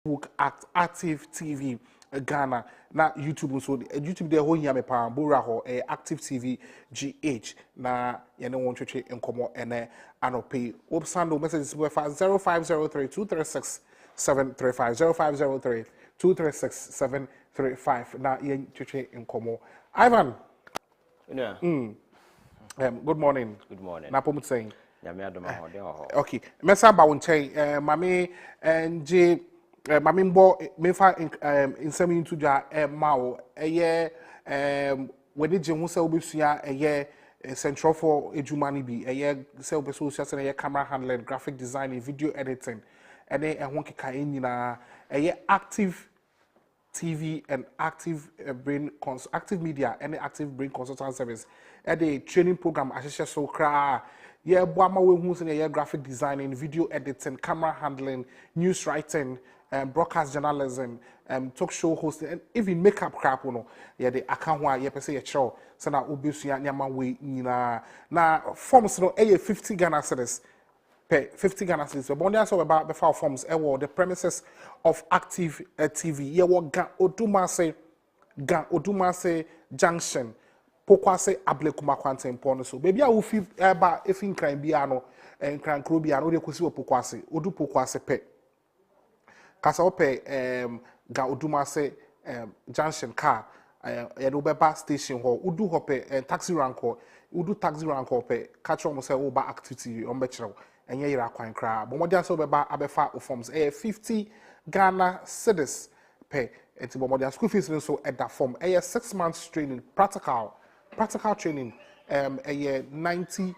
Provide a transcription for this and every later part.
Facebook at Active TV Ghana. Na YouTube so YouTube there ho nya me pa bora ho Active TV GH na ye ne won twetwe enkomo ene anope. Website messages we 0503 236 735 0503 236 735 na ye twetwe enkomo. Ivan. Yeah. Good morning. Good morning. Na pomu saying. Okay. Mesa ba won chen mame nje mame mbo me fa insem into ja mawo eye wedi je hu se obesua eye central for ejumani bi eye se obeso sia se eye camera handling, graphic design, video editing ene ehon keka nyina eye Active TV and Active Active Media and Active Brain Consultant Service at the training program asese so kra ye boama we hu say graphic designing, video editing, camera handling, news writing, broadcast journalism, talk show hosting, and even makeup crap no ye the account wa ye pese ye chro so na obesua nyama we nyina na forms no 50 Ghana cedis pay 50 Ghana cedis so bondia so about before forms the premises of Active TV ye wo ga odumase junction pokwase ablekuma kwanten pono so baby a wo fi eba efin kran bia no nkran kro bia no de kosi wo pokwase odu pokwase pe kasa wo pe ga odumase junction car ye do beba station ho udu ho pe taxi rank ho udu taxi rank ho pe catch mo say wo ba Active TV on be kire enye yira kwan kra bo modi aso beba abefa forms 50 Ghana cedis pe enti bo modi school fees so at that form 6 months training practical training 90%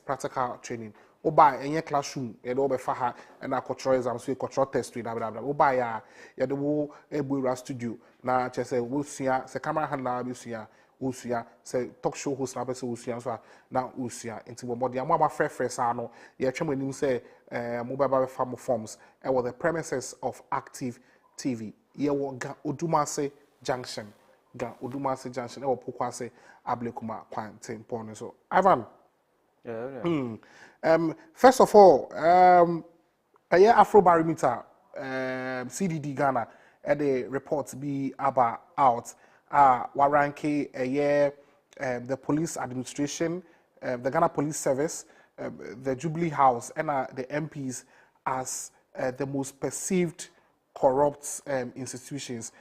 practical training oba enye classroom e do be fa ha na control exam so control test we blah oba ya de wo ebuura studio na che say wo sua se camera hand na be sua wo sua se talk show host na be se wo sua so na wo sua enti bo modi am aba frefre sa no ye twem anim say mo baba be fa mo forms e was the premises of Active TV ye wo ga odumase junction e wo pokwase ablekuma kwanten pon so Ivan. First of all, a year Afrobarometer, CDD Ghana, the reports be about out. Waranke a year, the police administration, the Ghana Police Service, the Jubilee House, and the MPs as the most perceived corrupt institutions.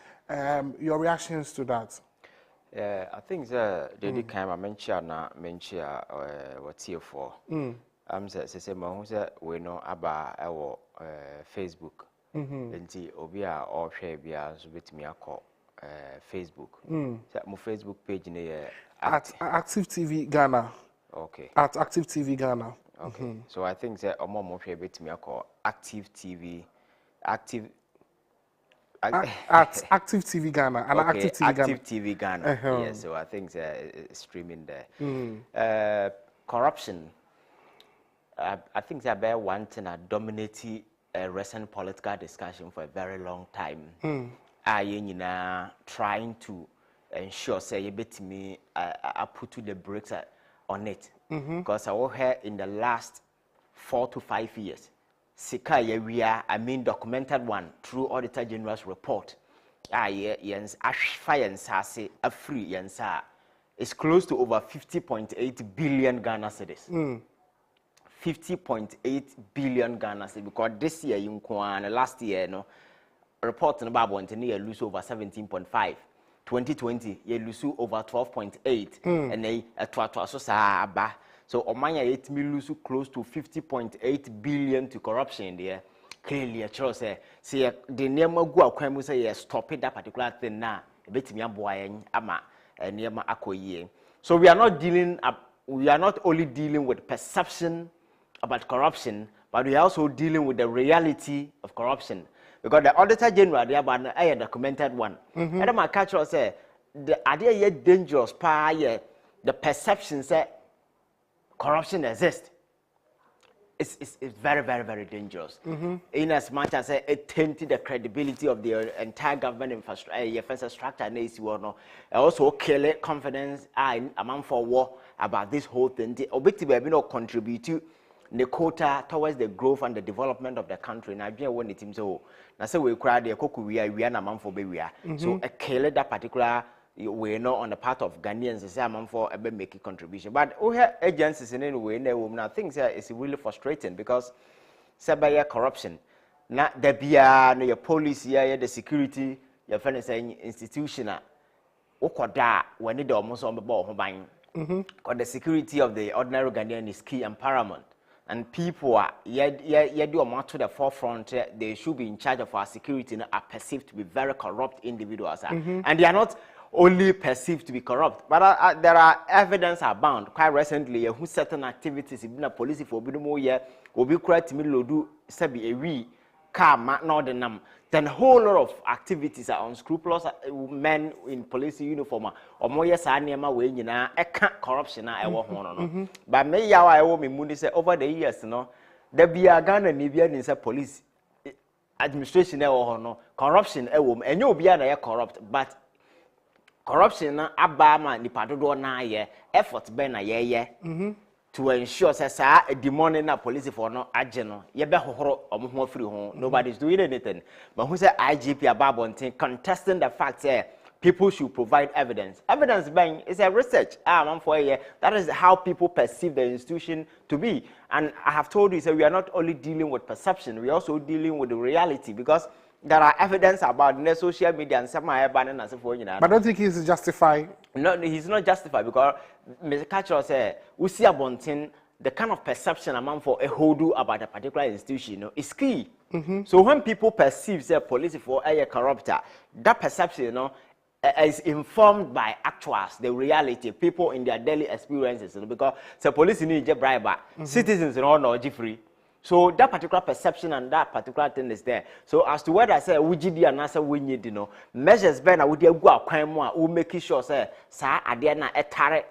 Your reactions to that? I think that the kind of mention what's here for. Say my say we know about our Facebook. Nti obi a or share bia so betimi akọ Facebook. So my Facebook page ne at Active TV Ghana. Okay. At Active TV Ghana. Okay. So I think that omo share betimi akọ Active TV at Active TV Ghana and okay, Active TV Ghana. Yeah, so I think it's streaming there. Corruption. I think that bear one thing that dominated recent political discussion for a very long time. Trying to ensure say you bet me I put to the brakes on it because I will hear in the last 4 to 5 years. Sika we documented one through Auditor General's report. Yens fire say a free yensa is close to over 50.8 billion Ghana cedis. 50.8 billion Ghana cedis because this year you and last year no report in Bible and you lose over 17.5. 2020 you lose over 12.8 and they so ba. So Omanya 8 million lose close to 50.8 billion to corruption there. Clearly a choice say the name go akwam say stop it that particular thing now. Betimi aboa ama nneema akoyie. So we are not only dealing with perception about corruption, but we are also dealing with the reality of corruption. Because the Auditor General there but a documented one. And my catch say the idea yet dangerous the perception say corruption exists. It's very, very, very dangerous. In as much as it tainted the credibility of the entire government infrastructure, and also kill confidence among for war about this whole thing. Objective have not contribute the quota towards the growth and the development of the country. Now, I want it so. Now, so we cry the cocoa we are na man for baby. So, a killer that particular we know on the part of Ghanaians is a man for a making contribution. But we have agencies in any way. Now, things here is really frustrating because cyber corruption. Now, there be your police here, the security, your friends institutional. Okoda when it almost on the ball buying. Because the security of the ordinary Ghanaian is key and paramount. And people are do more to the forefront. They should be in charge of our security and are perceived to be very corrupt individuals. And they are not only perceived to be corrupt, but there are evidence abound. Quite recently, who certain activities in the police for Bidumo year will be correct to me lodu sabi a we car not the num. Then a whole lot of activities are unscrupulous men in police uniform or more yes I near my way corruption but me yaw I will me mundi say over the years there be a Ghana Nibian in police administration or no corruption and you'll be corrupt but corruption abama ni padodo na ye effort be na ye to ensure say the money na police for no ageno ye be hohoro omo free ho nobody's doing anything but who say IGP ababontin contesting the fact people should provide evidence bang is a research man for a year that is how people perceive the institution to be and I have told you we are not only dealing with perception we are also dealing with the reality because there are evidence about the social media and some banning as for but I don't think he's justified. No, he's not justified because Mr. Catcher said, we see abontin the kind of perception among for a hoodoo about a particular institution is key. So when people perceive say police for a corrupter, that perception is informed by actuals, the reality, people in their daily experiences. Because the police need a bribe, citizens no free. So that particular perception and that particular thing is there. So as to whether I say we and answer we need measures ben I would go a crime more who make sure say sa adiana etare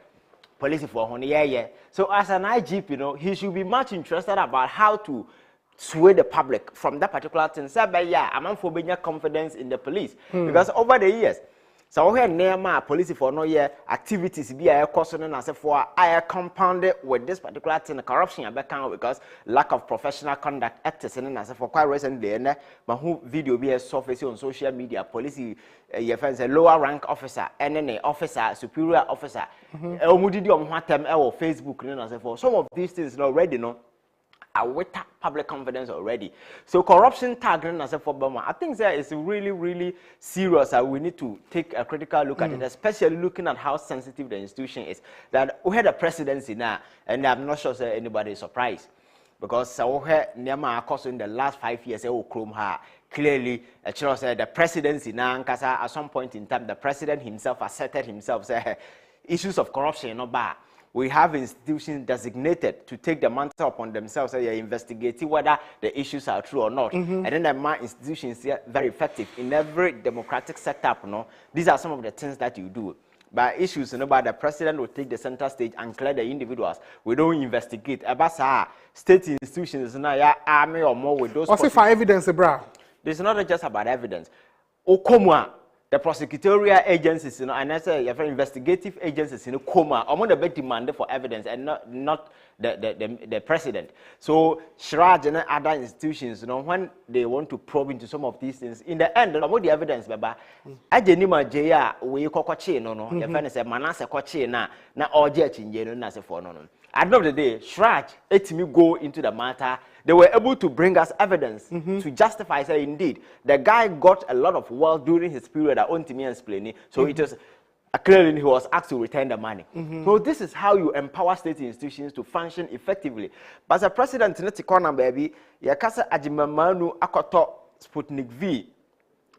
police for honey. So as an IGP, he should be much interested about how to sway the public from that particular thing. Say by I'm for being confidence in the police. Because over the years so we near my police for no year activities be a question and as for I compounded with this particular thing corruption because lack of professional conduct actors and as for quite recently my who video be a surface on social media police your friends a lower rank officer NNA officer superior officer Facebook and as for some of these things already with public confidence already. So corruption targeting as a for Burma, I think that is really, really serious. We need to take a critical look at it, especially looking at how sensitive the institution is. That we had a presidency now, and I'm not sure that anybody is surprised. Because we had Nema in the last 5 years, clearly, the presidency now, at some point in time, the president himself asserted himself, issues of corruption, not bad. We have institutions designated to take the mantle upon themselves, investigating whether the issues are true or not. And then the institutions are very effective in every democratic setup. These are some of the things that you do. But issues, about the president will take the center stage and clear the individuals. We don't investigate. About state institutions, army or more with those. What's it for evidence, bro? It's not just about evidence. Okomwa. The prosecutorial agencies, and I say investigative agencies, coma, among the big demand for evidence, and not the president. So Shraj and other institutions, when they want to probe into some of these things, in the end, about the evidence, baba, Ajenima Jaya, we cocoche, no, your friend said Manasa coche na orget in Jeno as a for no. At the end of the day, Shraj let me go into the matter. They were able to bring us evidence to justify, say, indeed, the guy got a lot of wealth during his period at Ontimi explaining. So it was clearly he was asked to return the money. So this is how you empower state institutions to function effectively. But as a president, baby, Yakasa Ajimamanu Akoto Sputnik V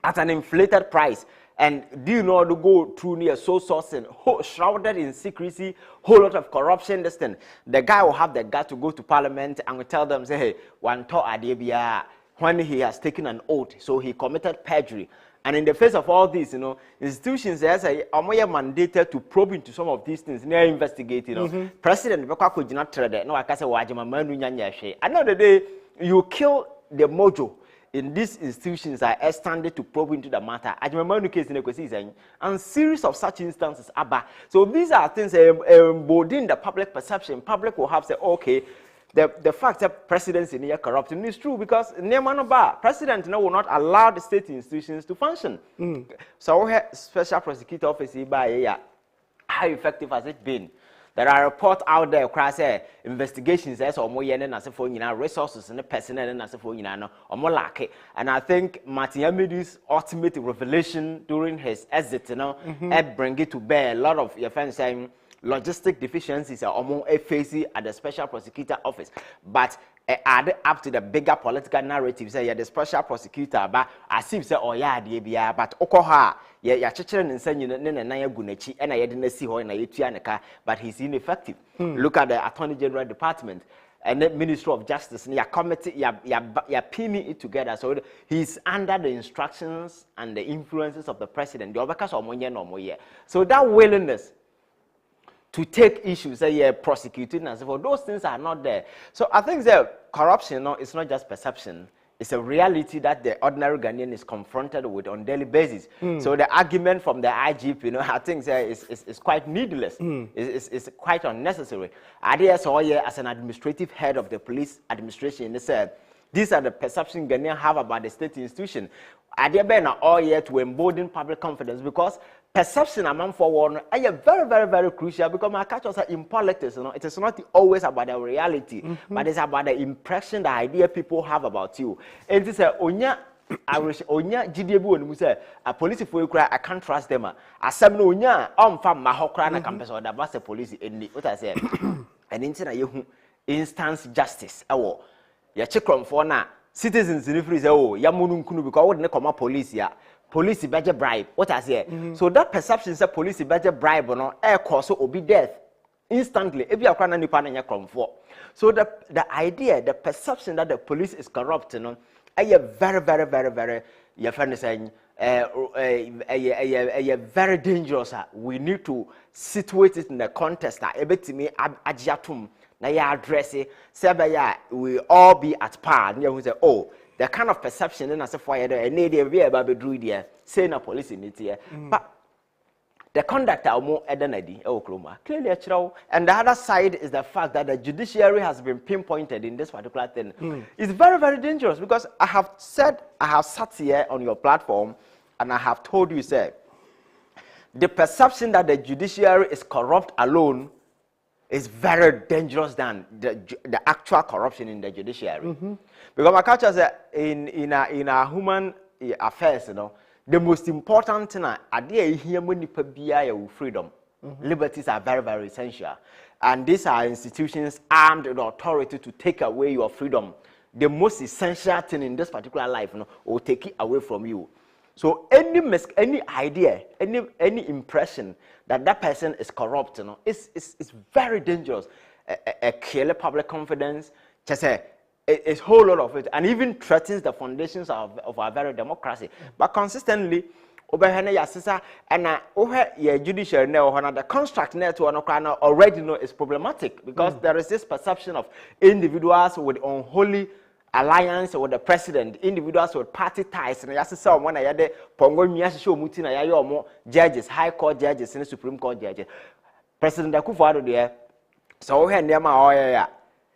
at an inflated price. And do you know to go through near soul sourcing, shrouded in secrecy, whole lot of corruption, this thing. The guy will have the gut to go to parliament and will tell them, say, hey, one to adebia when he has taken an oath, so he committed perjury. And in the face of all this, institutions are mandated to probe into some of these things, near investigate, President Beko did not trade it. No, I can say, at the day, you kill the mojo. In these institutions are extended to probe into the matter. And series of such instances are back. So these are things embodying the public perception. Public will have said, okay, the fact that presidents in here corrupting is true because president will not allow the state institutions to function. So we have special prosecutor office by how effective has it been? There are reports out there across investigations as or more resources and the personnel and as for or more like and I think Martin Amidi's ultimate revelation during his exit, bring it to bear a lot of your fans saying logistic deficiencies are almost facing at the special prosecutor office, but add up to the bigger political narrative say the special prosecutor but as if say oh yeah the but okoha ya checheren nsan na ya gunachi and I didn't see ho na yetua but he's ineffective. Look at the Attorney General Department and the Ministry of Justice ya committee ya pinning it together, so he's under the instructions and the influences of the president. The obaka so monye no moye, so that willingness to take issues that you're prosecuting and so forth, those things are not there. So I think that corruption, it's not just perception. It's a reality that the ordinary Ghanaian is confronted with on a daily basis. So the argument from the IGP, I think is quite needless. It's quite unnecessary. I saw here as an administrative head of the police administration, they said, these are the perceptions Ghanaians have about the state institution. I dare all year to embolden public confidence because perception among forward are very crucial because my catch us in politics, it is not always about the reality, but it's about the impression, the idea people have about you. And it is onya GDB when we say a police for you I can't trust them. As some no nya from Mahokra na campus or the bus police in what I say an instance justice. Ya check for now. Citizens in the free say, oh, Yamunun Kunu because what they come police ya. Police budget bribe. What I say? So that perception is a police budget bribe or no air cost or be death instantly. If you are crying any pan for. So the idea, the perception that the police is corrupt, are very your friend is saying very dangerous. We need to situate it in the context that every me agiatum. Now you address it, say we all be at par. And you say, oh, the kind of perception and as a fire there, and they be about the druid here, saying a police in it here. But the conduct are more identity, clearly a show. And the other side is the fact that the judiciary has been pinpointed in this particular thing. It's very dangerous because I have sat here on your platform and I have told you, say, the perception that the judiciary is corrupt alone is very dangerous than the actual corruption in the judiciary. Because my culture says in our human affairs, the most important thing is freedom. Liberties are very essential. And these are institutions armed with authority to take away your freedom. The most essential thing in this particular life will take it away from you. So any idea, any impression that person is corrupt, is very dangerous. A kill public confidence, just a whole lot of it, and even threatens the foundations of our very democracy. But consistently, and your judiciary the construct already is problematic because there is this perception of individuals with unholy alliance with the president, individuals with party ties, and as I said, when I had the Pongo Miasho Mutina, Yayomo judges, High Court judges, and Supreme Court judges. President Akufo-Addo there, so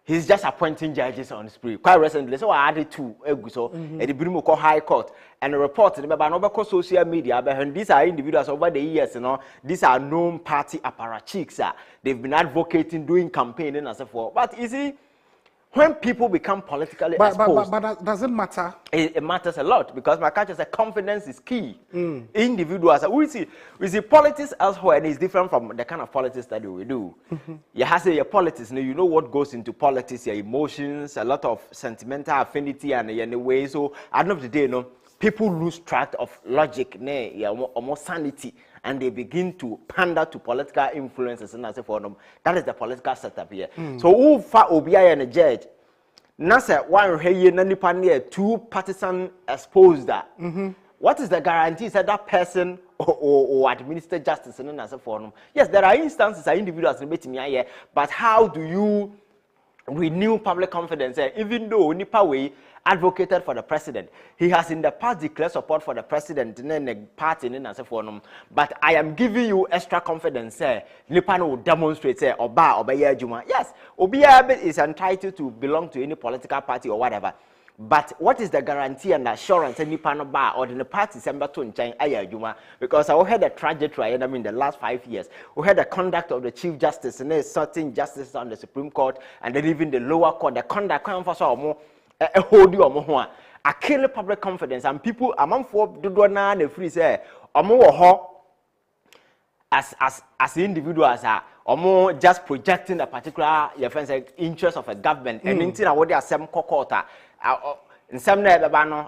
he's just appointing judges on the spree. Quite recently, so I added two, so at the Brimoko High Court, and a report about social media, but these are individuals over the years, these are known party apparatchiks. They've been advocating, doing campaigning, and so forth. But you see, when people become politically exposed, but does it matter? It matters a lot because my culture says confidence is key. Individuals, we see politics elsewhere, and it's different from the kind of politics that we do. You have to say your politics, you know what goes into politics, your emotions, a lot of sentimental affinity, and in a way. So at the end of the day, people lose track of logic, almost sanity, and they begin to pander to political influences and as a form. That is the political setup here. So who fa OBI and a judge? Nasa one hey nani two partisan exposed that. What is the guarantee that person or administer justice and as a form? Yes, there are instances, individuals, but how do you renew public confidence. Even though Nipa Way advocated for the president, he has in the past declared support for the president and the party and so forth. But I am giving you extra confidence. Nipa will demonstrate Oba Juma. Yes, Obiya is entitled to belong to any political party or whatever. But what is the guarantee and assurance any panel bar or the party December to Juma? Because I had a trajectory, I mean, the last 5 years. We had the conduct of the Chief Justice and certain justices on the Supreme Court and then even the lower court, the conduct for more a hold you more. I kill public confidence and people among for the donor the free say or more as individuals are or more just projecting a particular interest of a government and into what they are some quarter. In some way,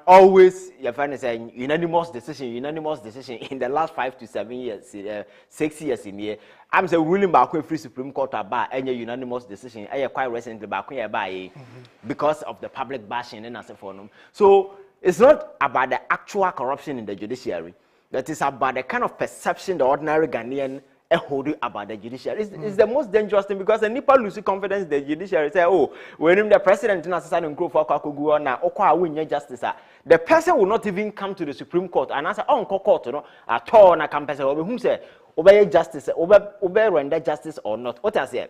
always your friend is saying unanimous decision in the last 5 to 7 years, 6 years in here. I'm saying ruling back free Supreme Court about any unanimous decision. I quite recently back by because of the public bashing and so forth. So it's not about the actual corruption in the judiciary. That is about the kind of perception the ordinary Ghanaian hold about the judiciary. It's the most dangerous thing because the Nepal lose confidence in the judiciary. Say, oh, when the president is not go for justice, the person will not even come to the Supreme Court and answer on court at all. Na campus whom say obey justice, obey render justice or not. What I say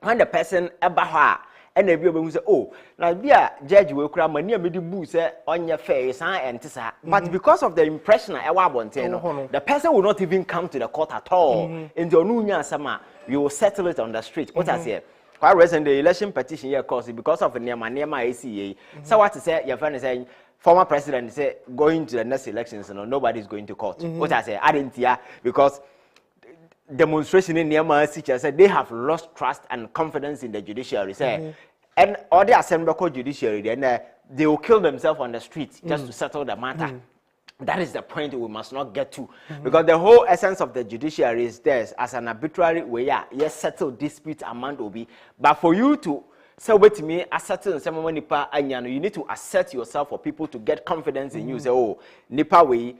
when the person ebaha and the people say, oh, now be a judge will cry money me the boo say on your face and but because of the impression the person will not even come to the court at all. In the Onunya Sama, you will settle it on the street. What I say? Quite recent the election petition here cause because of the Nema ACA. So what to say your friend is saying former president say going to the next elections nobody is going to court. What I say I didn't hear because demonstration in Myanmar said they have lost trust and confidence in the judiciary. And all the assembly judiciary, then they will kill themselves on the streets just to settle the matter. That is the point we must not get to. Because the whole essence of the judiciary is there as an arbitrary way. Yes, settle dispute amount will be. But for you to say, wait to me, ascertain someone Nipa Anyano, you need to assert yourself for people to get confidence in you. Say, oh, Nipa way,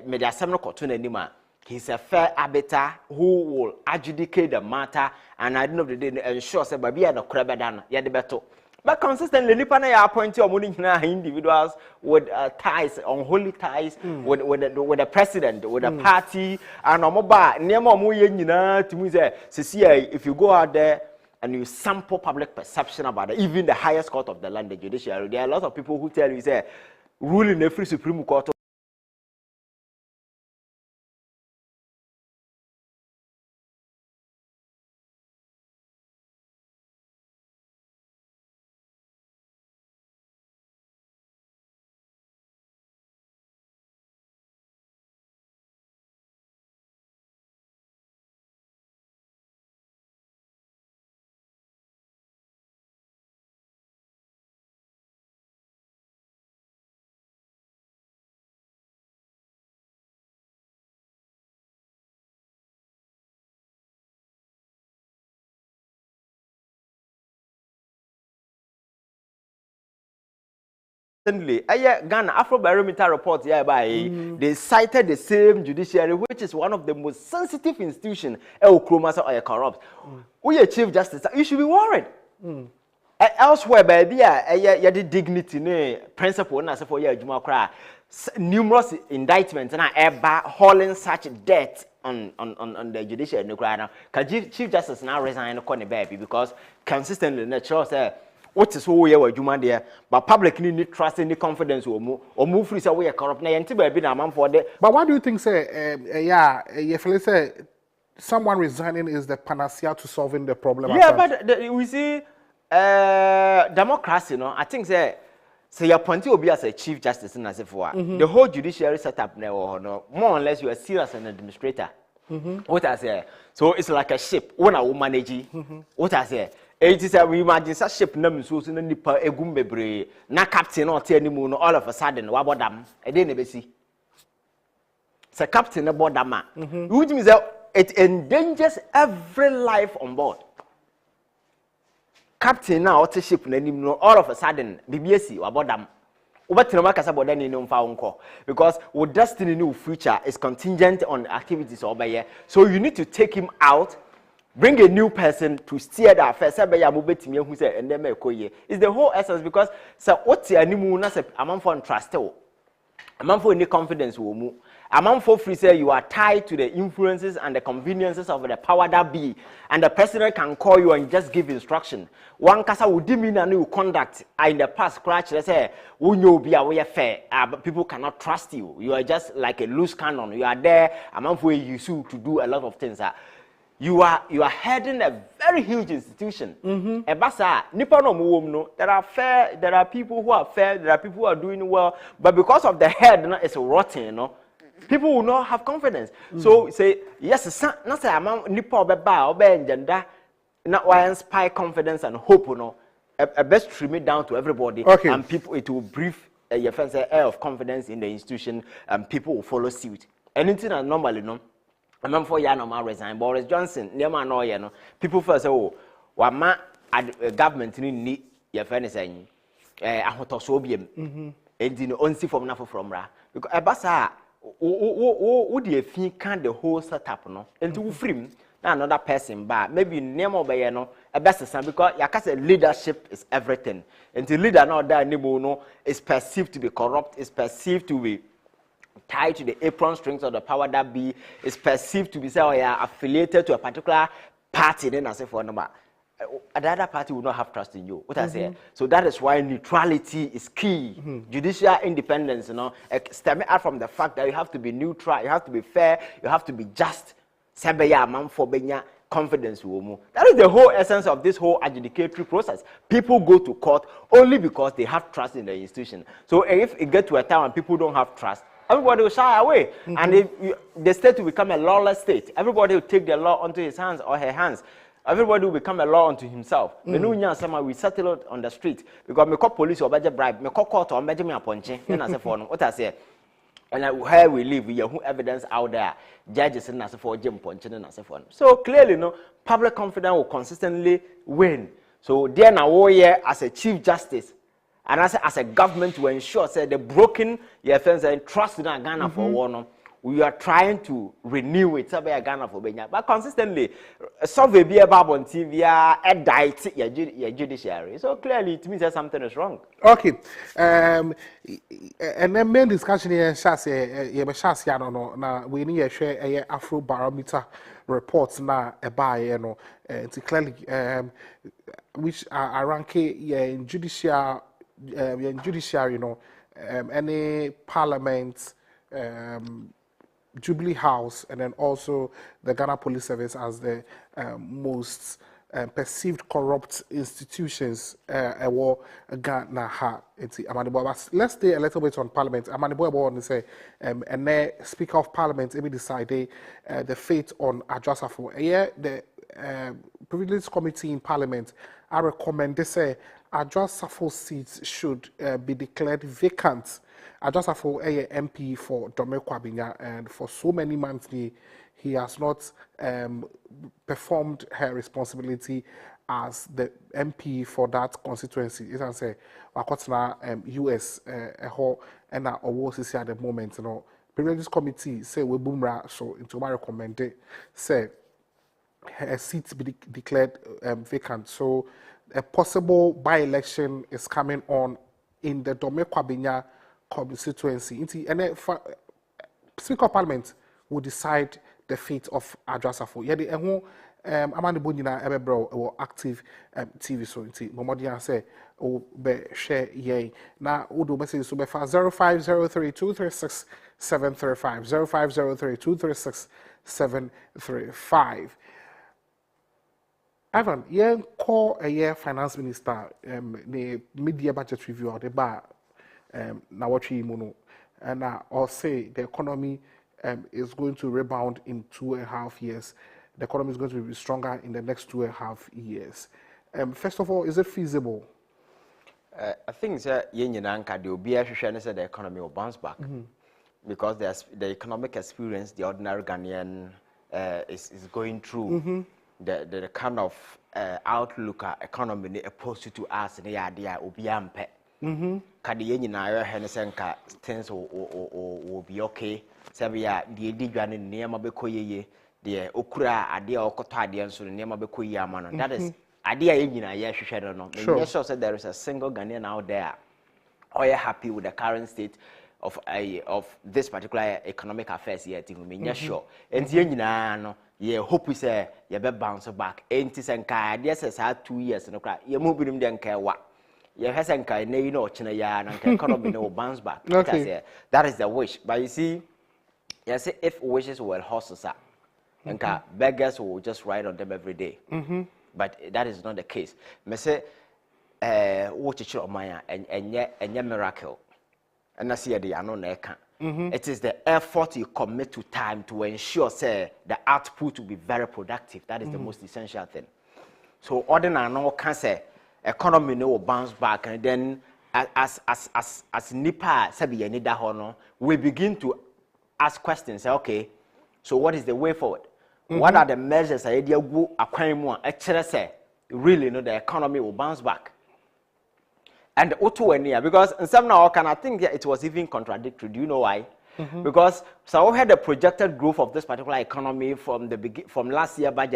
media assembly kotuna nima. He's a fair arbiter who will adjudicate the matter and at the end of the day ensure that baby had a crab done, the better. But consistently, Nipana are appointing individuals with ties, unholy ties, with the president, with the party, and Omoba, Nemo to me say, if you go out there and you sample public perception about it, even the highest court of the land, the judiciary, there are a lot of people who tell you, say, ruling the free Supreme Court. Ghana Afrobarometer report hereby they cited the same judiciary, which is one of the most sensitive institutions. Corrupt. We are Chief Justice. You should be worried. Elsewhere, baby, the dignity, principle, and for your Juma numerous indictments and ever hauling such debt on the judiciary. Chief Justice now resign on baby because consistently the church say. What is who you are, Juma there? But public need trust and confidence or move free away corrupt. But what do you think, say, if let's say someone resigning is the panacea to solving the problem? Yeah, but we see democracy, no? I think say your appointee will be as a chief justice and as if the whole judiciary setup now, no, more or less you are still as an administrator. What I say? So it's like a ship. When I will manage, what I say? It is a we imagine such ship name so in Nipa Egumbebre, na captain or any moon all of a sudden, wabodam, a day never see. It's a captain aboard that man. Which means that it endangers every life on board. Captain now to ship all of a sudden, BBSC, wabodam. Because with destiny new future is contingent on activities over here. So you need to take him out bring a new person to steer that first. Say, "Beya mobetimi ehu say ende me ekoye." It's the whole essence because say what ti animu na say amanfo trust o. Amanfo any confidence wo mu. Amanfo free say you are tied to the influences and the conveniences of the power that be, and the president can call you and just give instruction. One kasa would demean and you conduct in the past scratch. They say, "We know be away fair," but people cannot trust you. You are just like a loose cannon. You are there. Amanfo use you to do a lot of things. You are heading a very huge institution. Ebasa, nipa no mo no. There are people who are fair. There are people who are doing well, but because of the head, it's rotten, people will not have confidence. So say yes, not say among nipa obeba obe agenda, not why inspire confidence and hope, a best trim it down to everybody, and people it will breathe your friends air of confidence in the institution, and people will follow suit. Anything that normally I'm for ya normal resign. Boris Johnson, near man no, people first say, "Oh, what ma government need your friend is saying, ahotosobium, and you only from na from ra because abasa would you think can the whole setup and to free another person but maybe name of a best because your leadership is everything and the leader now that is perceived to be corrupt, is perceived to be tied to the apron strings of the power that be, is perceived to be affiliated to a particular party. Then I say for number, the other party will not have trust in you. What I say, so that is why neutrality is key. Judicial independence, stemming out from the fact that you have to be neutral, you have to be fair, you have to be just. Sebeya man for benya confidence womu. That is the whole essence of this whole adjudicatory process. People go to court only because they have trust in the institution. So if it gets to a time when people don't have trust, everybody will shy away. And if the state will become a lawless state, everybody will take the law onto his hands or her hands. Everybody will become a law unto himself. We settle it on the street because me call police or budget bribe, me call court or budget me appointing. What I say. And where we live, we have evidence out there. Judges and as for Jim Ponchen and as for. So clearly, public confidence will consistently win. So there now, as a chief justice, and as a government to ensure say the broken offense and trust in Ghana for one. We are trying to renew it. Ghana for Benya, but consistently, survey be about on TV, a diet, your judiciary. So clearly, it means that something is wrong. Okay, and then main discussion here, Shasi, no, now we need to share a Afro Barometer reports now about it's clearly which are ranking in judiciary, any parliament. Jubilee House and then also the Ghana Police Service as the most perceived corrupt institutions Ghana ha. Let's stay a little bit on Parliament. Amaniboy want to say and then Speaker of Parliament maybe decide the fate on Adjusafo. The Privileged Committee in Parliament I recommend they say Adjusafo seats should be declared vacant. Adjusafo a MP for Dome Kwabinya, and for so many months he has not performed her responsibility as the MP for that constituency. It can say Wakotna US and Owo at the moment. Privileges Committee say we boomra so into my recommended say her seat be declared vacant. So a possible by-election is coming on in the Dome Kwabinya constituency. And then Speaker of Parliament will decide the fate of Adjusafo. Yeah, the Amanda Bonina Ebebro or active TV so Momodia say or be share ye. Now Udo message so be 0503236735 0503236735. Ivan, yeah, call a year finance minister the mid-year budget review or the bar. Now what you and or say the economy is going to rebound in 2.5 years. The economy is going to be stronger in the next 2.5 years. First of all, is it feasible? I think that there will be a the economy will bounce back because the economic experience the ordinary Ghanaian is going through. The kind of outlook economy opposed to us and the idea will be ampe. Things will be okay. Sabia the Digan near Mabekoye, the okura ade okoto ade nso ne ma be koyi ama no. That is ade a nyina ye hwehwe no. Me sure say there is a single Ghanaian out there or you happy with the current state of this particular economic affairs here thing me sure. And ye nyina no ye hope we say ye be bounce back. Enti senka ade say 2 years no kra ye mo binim de nka wa. Ye hesenka na you know china ya na nka economy no bounce back. Okay. That is the wish. But you see, yes, if wishes were horses, and beggars will just ride on them every day. But that is not the case. Me say, what you show Maya and yet miracle. And I see the unknown eka. It is the effort you commit to time to ensure, say, the output will be very productive. That is the most essential thing. So, ordinary no can say economy no will bounce back, and then as nipa sabi ye need that hono, we begin to ask questions. Say, okay, so what is the way forward? What are the measures I idea go akwan mu a say really know the economy will bounce back? And because in some now can I think that it was even contradictory. Do you know why? Because so we had the projected growth of this particular economy from last year budget